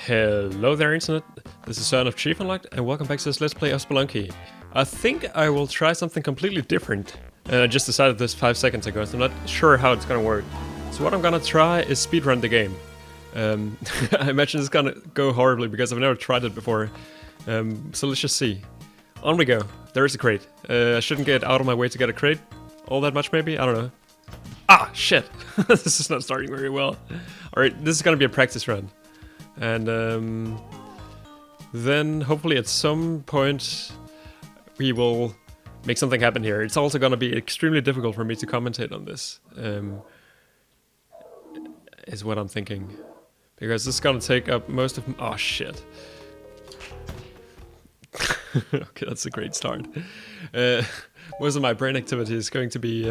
Hello there, Internet. This is Son of Chief Unlocked, and welcome back to this Let's Play of Spelunky. I think I will try something completely different. I just decided this 5 seconds ago, so I'm not sure how it's gonna work. So what I'm gonna try is speedrun the game. I imagine it's gonna go horribly because I've never tried it before. So let's just see. On we go. There is a crate. I shouldn't get out of my way to get a crate. All that much maybe? I don't know. Ah, shit! This is not starting very well. Alright, this is gonna be a practice run. And then hopefully at some point we will make something happen here. It's also gonna be extremely difficult for me to commentate on this, is what I'm thinking. Because this is gonna take up most of oh shit. Okay, that's a great start. Most of my brain activity is going to be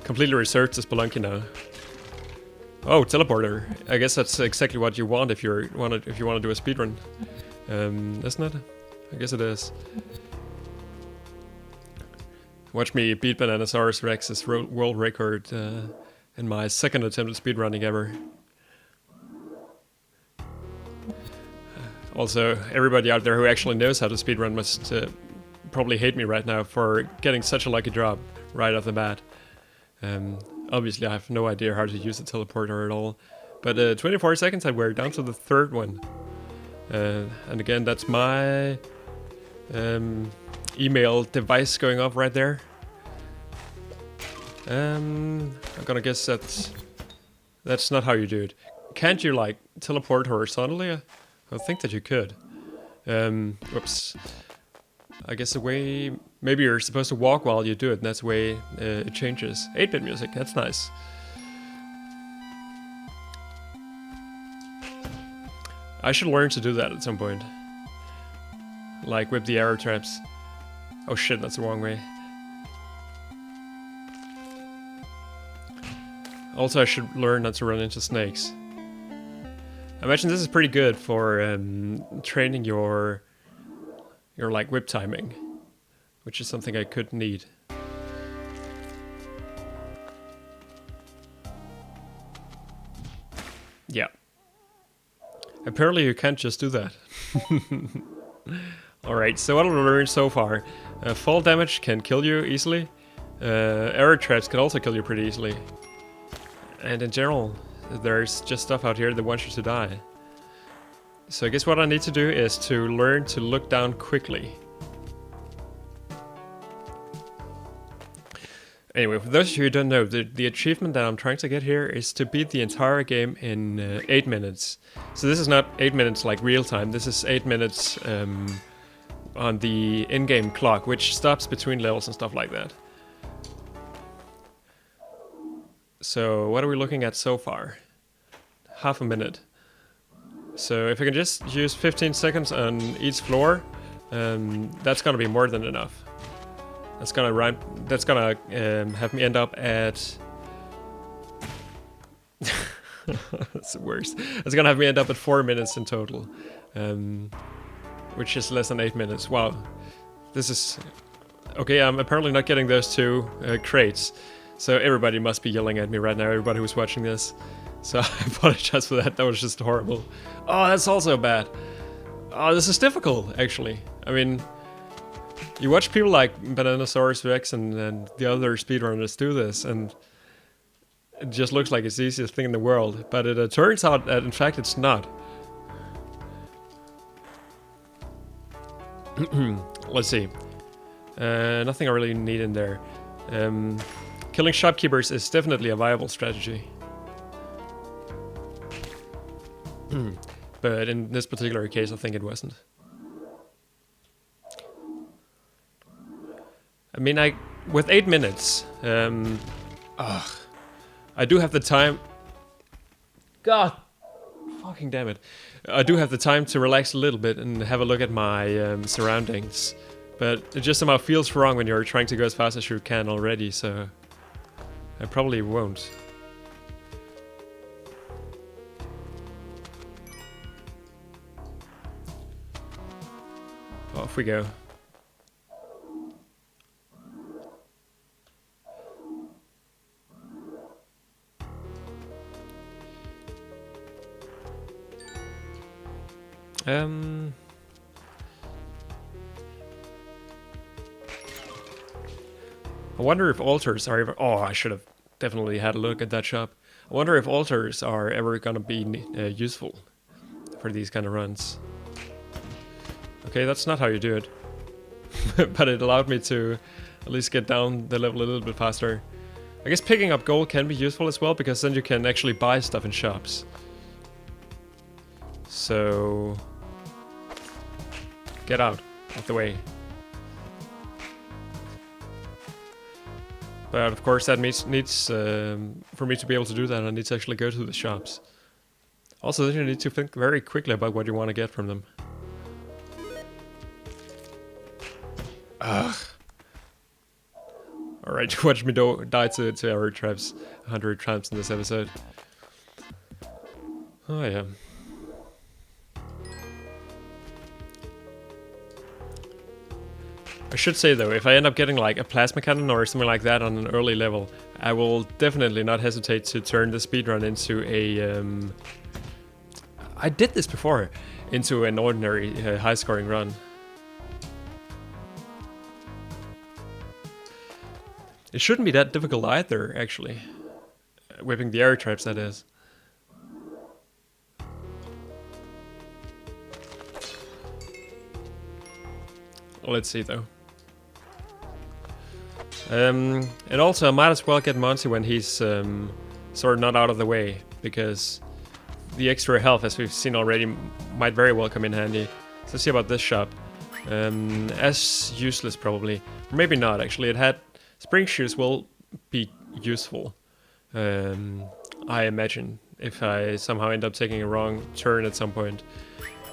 completely reserved to Spelunky now. Oh, teleporter. I guess that's exactly what you want if you want to do a speedrun. Isn't it? I guess it is. Watch me beat Bananasaurus Rex's world record in my second attempt at speedrunning ever. Also, everybody out there who actually knows how to speedrun must probably hate me right now for getting such a lucky drop right off the bat. Obviously I have no idea how to use the teleporter at all, but 24 seconds and we're down to the third one. And again, that's my email device going off right there. I'm gonna guess that's not how you do it. Can't you like teleport horizontally? I think that you could. Whoops. I guess the way... Maybe you're supposed to walk while you do it, and that's the way it changes. 8-bit music, that's nice. I should learn to do that at some point. Like whip the arrow traps. Oh shit, that's the wrong way. Also, I should learn not to run into snakes. I imagine this is pretty good for training your like whip timing, which is something I could need. Yeah. Apparently you can't just do that. Alright, so what I've learned so far. Fall damage can kill you easily. Arrow traps can also kill you pretty easily. And in general, there's just stuff out here that wants you to die. So I guess what I need to do is to learn to look down quickly. Anyway, for those of you who don't know, the achievement that I'm trying to get here is to beat the entire game in 8 minutes. So this is not 8 minutes like real time, this is 8 minutes on the in-game clock, which stops between levels and stuff like that. So what are we looking at so far? Half a minute. So if I can just use 15 seconds on each floor, that's gonna be more than enough. That's gonna have me end up at... That's the worst. It's gonna have me end up at 4 minutes in total, which is less than 8 minutes. Wow, this is... Okay, I'm apparently not getting those two crates, so everybody must be yelling at me right now, everybody who's watching this. So I apologize for that, that was just horrible. Oh, that's also bad. Oh, this is difficult, actually. I mean, you watch people like Bananasaurus Rex and the other speedrunners do this, and it just looks like it's the easiest thing in the world. But it turns out that, in fact, it's not. Let's see. Nothing I really need in there. Killing shopkeepers is definitely a viable strategy. But in this particular case, I think it wasn't. I mean, with 8 minutes, I do have the time. God, fucking damn it! I do have the time to relax a little bit and have a look at my surroundings. But it just somehow feels wrong when you're trying to go as fast as you can already. So I probably won't. Off we go. Um... I wonder if altars are ever... Oh, I should have definitely had a look at that shop. I wonder if altars are ever gonna be useful for these kind of runs. Okay, that's not how you do it. But it allowed me to at least get down the level a little bit faster. I guess picking up gold can be useful as well, because then you can actually buy stuff in shops. So... get out of the way. But of course that needs for me to be able to do that, I need to actually go to the shops. Also, then you need to think very quickly about what you want to get from them. Ugh. Alright, watch me die to arrow traps 100 times in this episode. Oh yeah. I should say though, if I end up getting like a plasma cannon or something like that on an early level, I will definitely not hesitate to turn the speedrun into a... I did this before, into an ordinary high-scoring run. It shouldn't be that difficult either, actually. Whipping the arrow traps, that is. Let's see though. And also I might as well get Monty when he's sort of not out of the way, because the extra health, as we've seen already, might very well come in handy. So let's see about this shop. As useless probably, or maybe not actually. It had spring shoes will be useful, I imagine, if I somehow end up taking a wrong turn at some point.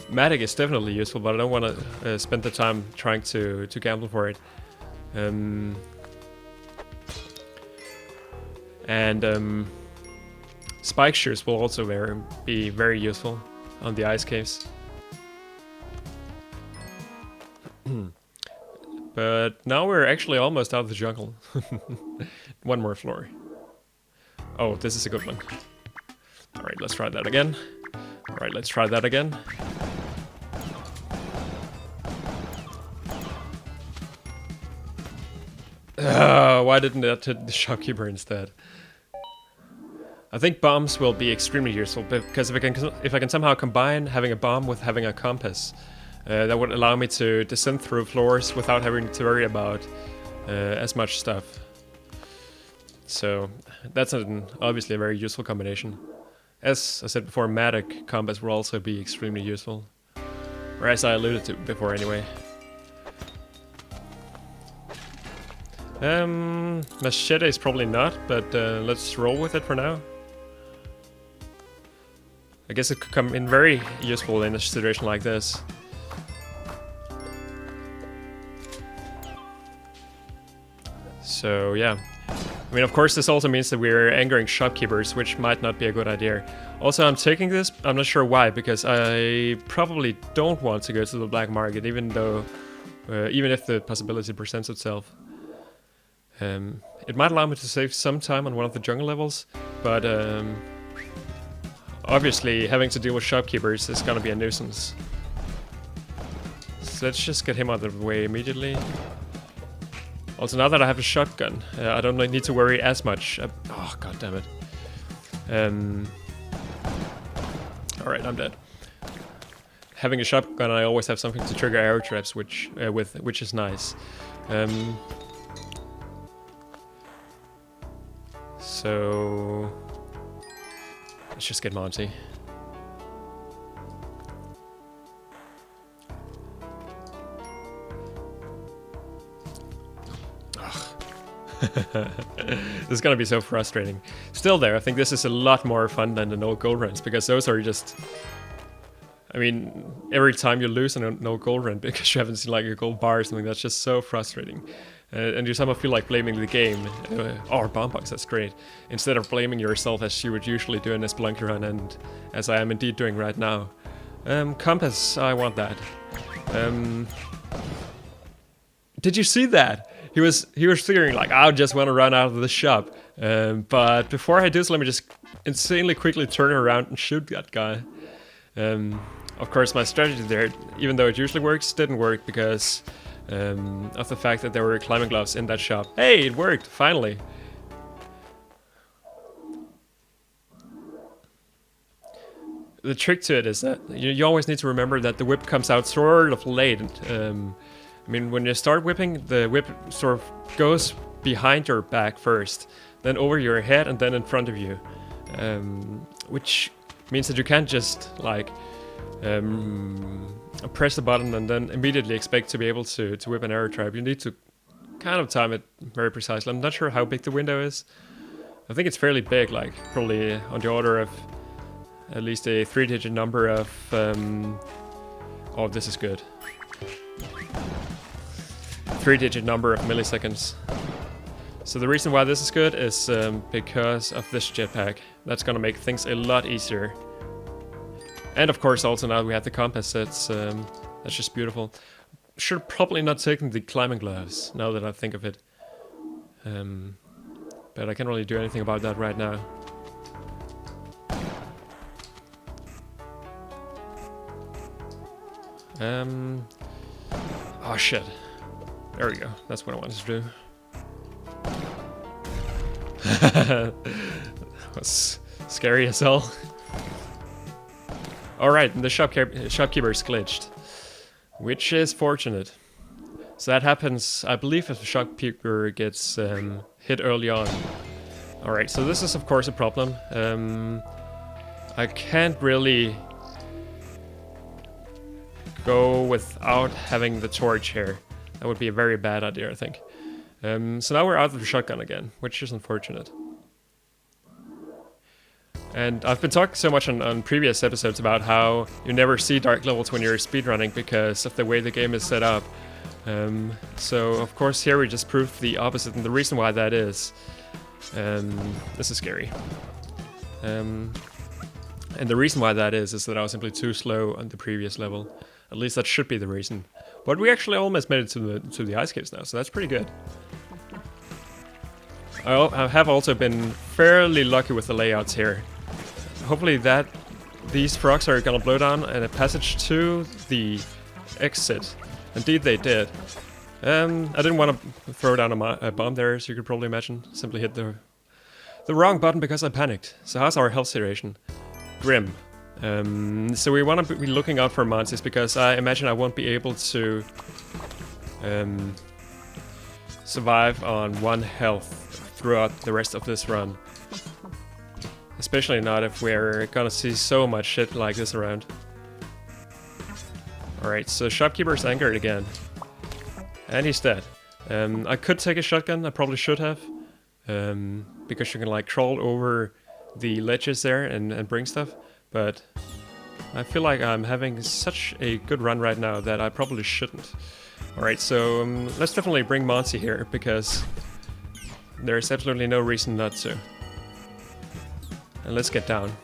Matic is definitely useful, but I don't want to spend the time trying to gamble for it. Spike shears will also be very useful on the ice caves. But now we're actually almost out of the jungle. One more floor. Oh, this is a good one. Alright, let's try that again. Alright, let's try that again. Why didn't that hit the shopkeeper instead? I think bombs will be extremely useful, because if I can somehow combine having a bomb with having a compass, that would allow me to descend through floors without having to worry about as much stuff. So that's obviously a very useful combination. As I said before, Matic compass will also be extremely useful, or as I alluded to before anyway. Machete is probably not, but let's roll with it for now. I guess it could come in very useful in a situation like this. So yeah. I mean, of course this also means that we're angering shopkeepers, which might not be a good idea. Also, I'm taking this, I'm not sure why, because I probably don't want to go to the black market, even if the possibility presents itself. It might allow me to save some time on one of the jungle levels, but obviously having to deal with shopkeepers is gonna be a nuisance. So let's just get him out of the way immediately. Also, now that I have a shotgun, I don't need to worry as much. Oh, god damn it. Alright, I'm dead. Having a shotgun, I always have something to trigger arrow traps, which is nice. So let's just get Monty. This is gonna be so frustrating. Still there, I think this is a lot more fun than the no gold runs, because those are just... I mean, every time you lose a no gold run because you haven't seen like a gold bar or something, that's just so frustrating. And you somehow feel like blaming the game. Or bomb box, that's great. Instead of blaming yourself as you would usually do in a Spelunky run, and as I am indeed doing right now. Compass, I want that. Did you see that? He was figuring like, I just want to run out of the shop. But before I do so, let me just insanely quickly turn around and shoot that guy. Of course, my strategy there, even though it usually works, didn't work because of the fact that there were climbing gloves in that shop. Hey, it worked, finally! The trick to it is that you always need to remember that the whip comes out sort of late. I mean, when you start whipping, the whip sort of goes behind your back first, then over your head, and then in front of you. Which means that you can't just, like, press the button and then immediately expect to be able to whip an arrow trap. You need to kind of time it very precisely. I'm not sure how big the window is. I think it's fairly big, like, probably on the order of at least a 3-digit number of... oh, this is good. 3-digit number of milliseconds. So the reason why this is good is because of this jetpack. That's gonna make things a lot easier. And of course also now we have the composites. That's just beautiful. Should probably not taken the climbing gloves, now that I think of it. But I can't really do anything about that right now. Oh shit. There we go. That's what I wanted to do. That was scary as hell. Alright, the shopkeeper is glitched. Which is fortunate. So that happens, I believe, if the shopkeeper gets hit early on. Alright, so this is of course a problem. I can't really go without having the torch here. That would be a very bad idea, I think. So now we're out of the shotgun again, which is unfortunate. And I've been talking so much on previous episodes about how you never see dark levels when you're speedrunning because of the way the game is set up. So of course here we just proved the opposite, and the reason why that is... this is scary. And the reason why that is that I was simply too slow on the previous level. At least that should be the reason. But we actually almost made it to the ice caves now, so that's pretty good. I have also been fairly lucky with the layouts here. Hopefully these frogs are gonna blow down and a passage to the exit. Indeed they did. I didn't want to throw down a bomb there, as you could probably imagine. Simply hit the wrong button because I panicked. So how's our health situation? Grim. So we want to be looking out for monsters because I imagine I won't be able to survive on 1 health throughout the rest of this run. Especially not if we're gonna see so much shit like this around. Alright, so shopkeeper's angered again. And he's dead. I could take a shotgun, I probably should have. Because you can like crawl over the ledges there and bring stuff. But I feel like I'm having such a good run right now that I probably shouldn't. Alright, so let's definitely bring Monty here because there's absolutely no reason not to. And let's get down.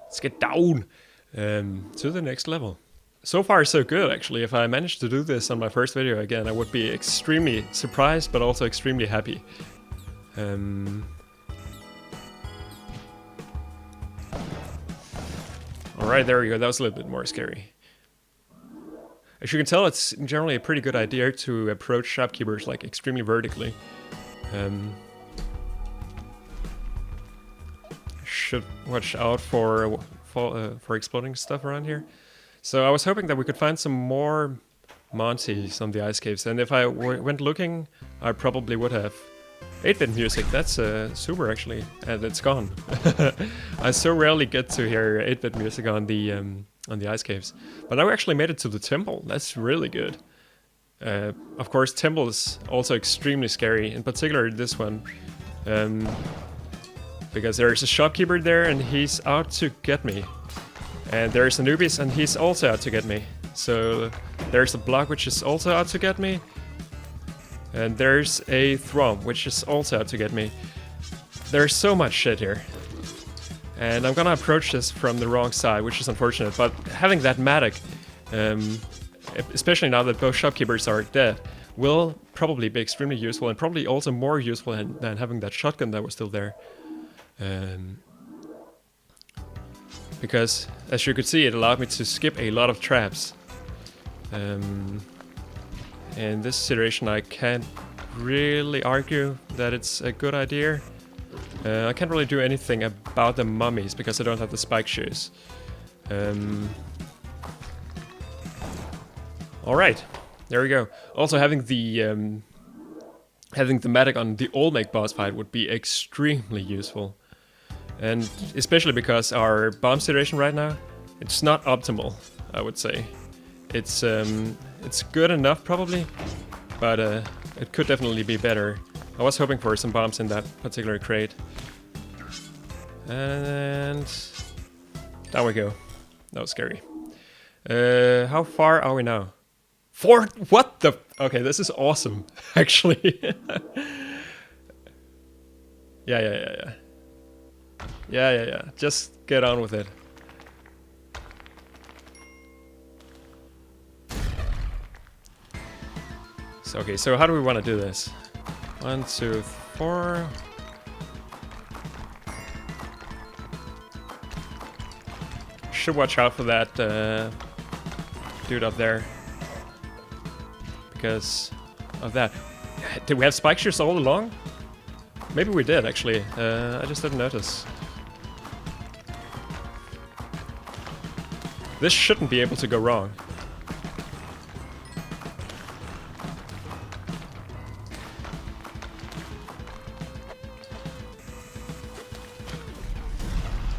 Let's get down to the next level. So far so good actually. If I managed to do this on my first video again, I would be extremely surprised but also extremely happy. Alright, there we go. That was a little bit more scary. As you can tell, it's generally a pretty good idea to approach shopkeepers like extremely vertically. Should watch out for exploding stuff around here. So I was hoping that we could find some more Monties on the ice caves, and if I went looking, I probably would have. 8-bit music, that's super actually, and it's gone. I so rarely get to hear 8-bit music on the ice caves. But now we actually made it to the temple, that's really good. Of course, temple is also extremely scary, in particular this one. Because there's a shopkeeper there and he's out to get me. And there's Anubis and he's also out to get me. So there's a block which is also out to get me. And there's a Throm which is also out to get me. There's so much shit here. And I'm gonna approach this from the wrong side, which is unfortunate. But having that Matic, especially now that both shopkeepers are dead, will probably be extremely useful and probably also more useful than having that shotgun that was still there. because as you could see, it allowed me to skip a lot of traps. In this situation, I can't really argue that it's a good idea. I can't really do anything about the mummies because I don't have the spike shoes. Alright, there we go. Also, having the medic on the Olmec boss fight would be extremely useful. And especially because our bomb situation right now, it's not optimal, I would say. It's good enough probably, but it could definitely be better. I was hoping for some bombs in that particular crate. And down we go. That was scary. How far are we now? What the? Okay, this is awesome, actually. Yeah. Just get on with it. So, okay, so how do we want to do this? 1, 2, 4. Should watch out for that dude up there. Because of that. Did we have spike shoes all along? Maybe we did, actually. I just didn't notice. This shouldn't be able to go wrong.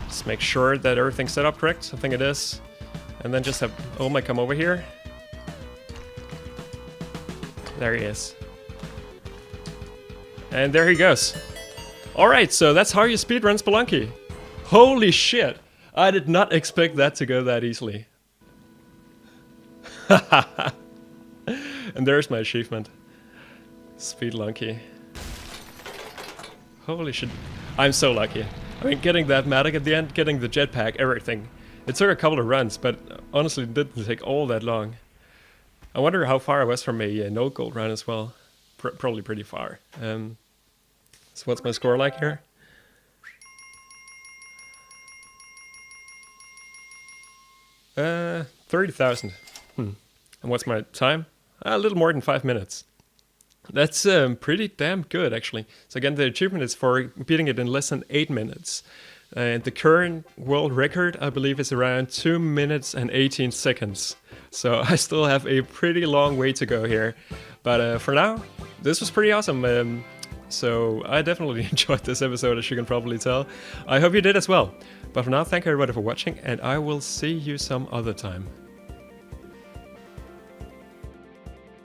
Just make sure that everything's set up correct. I think it is. And then just have Olmec come over here. There he is. And there he goes. Alright, so that's how you speedrun Spelunky. Holy shit! I did not expect that to go that easily. And there's my achievement. Spelunky. Holy shit. I'm so lucky. I mean, getting that medic at the end, getting the jetpack, everything. It took a couple of runs, but honestly it didn't take all that long. I wonder how far I was from a no gold run as well. Probably pretty far. So what's my score like here? Uh, 30,000. And what's my time? A little more than 5 minutes. That's pretty damn good, actually. So again, the achievement is for beating it in less than 8 minutes. And the current world record, I believe, is around 2 minutes and 18 seconds. So I still have a pretty long way to go here. But for now, this was pretty awesome. So I definitely enjoyed this episode, as you can probably tell. I hope you did as well. But for now, thank you everybody for watching, and I will see you some other time.